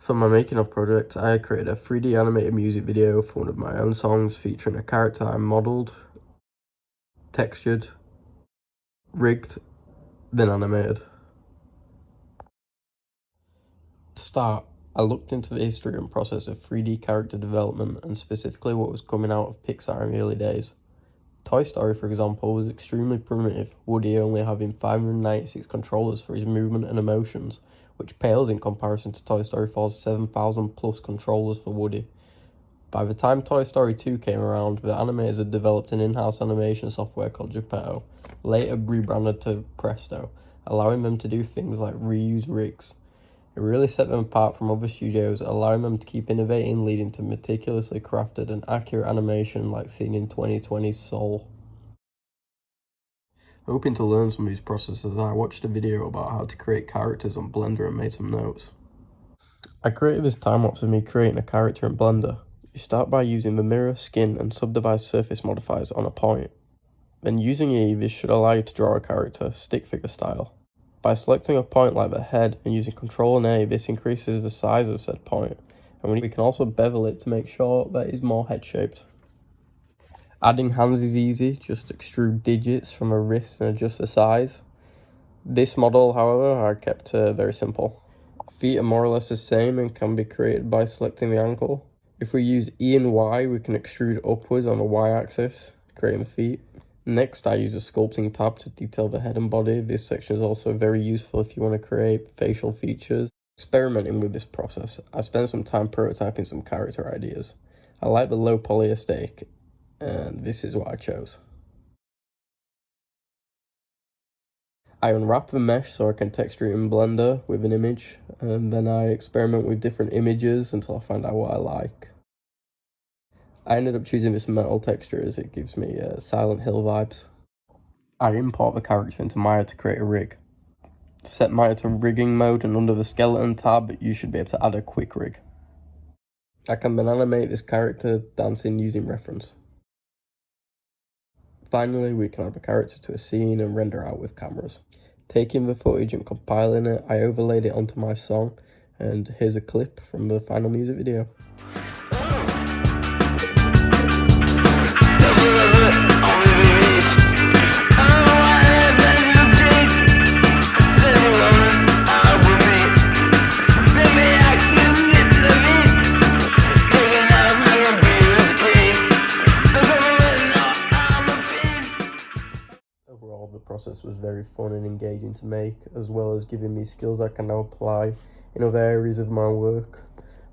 For my making of project, I created a 3D animated music video for one of my own songs featuring a character I modelled, textured, rigged, then animated. To start, I looked into the history and process of 3D character development and specifically what was coming out of Pixar in the early days. Toy Story, for example, was extremely primitive, Woody only having 596 controllers for his movement and emotions, which pales in comparison to Toy Story 4's 7,000 plus controllers for Woody. By the time Toy Story 2 came around, the animators had developed an in-house animation software called Geppetto, later rebranded to Presto, allowing them to do things like reuse rigs. It really set them apart from other studios, allowing them to keep innovating, leading to meticulously crafted and accurate animation like seen in 2020's Soul. Hoping to learn some of these processes, I watched a video about how to create characters on Blender and made some notes. I created this time-lapse of me creating a character in Blender. You start by using the mirror, skin and subdivide surface modifiers on a point. Then using E, this should allow you to draw a character, stick figure style. By selecting a point like the head and using Ctrl and A, this increases the size of said point, and we can also bevel it to make sure that it's more head-shaped. Adding hands is easy, just extrude digits from a wrist and adjust the size. This model, however, I kept very simple. Feet are more or less the same and can be created by selecting the ankle. If we use E and Y, we can extrude upwards on the Y-axis, creating the feet. Next, I use a sculpting tab to detail the head and body. This section is also very useful if you want to create facial features. Experimenting with this process, I spent some time prototyping some character ideas. I like the low poly aesthetic, and this is what I chose. I unwrap the mesh so I can texture it in Blender with an image, and then I experiment with different images until I find out what I like. I ended up choosing this metal texture as it gives me Silent Hill vibes. I import the character into Maya to create a rig. Set Maya to rigging mode, and under the skeleton tab you should be able to add a quick rig. I can then animate this character dancing using reference. Finally, we can add the character to a scene and render out with cameras. Taking the footage and compiling it, I overlaid it onto my song, and here's a clip from the final music video. Overall, the process was very fun and engaging to make, as well as giving me skills I can now apply in other areas of my work.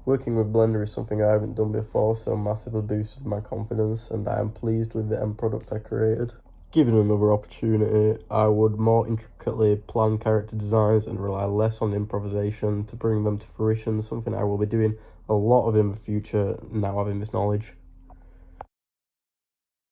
Working with Blender is something I haven't done before, so massively boosted my confidence, and I am pleased with the end product I created. Given another opportunity, I would more intricately plan character designs and rely less on improvisation to bring them to fruition, something I will be doing a lot of in the future now having this knowledge.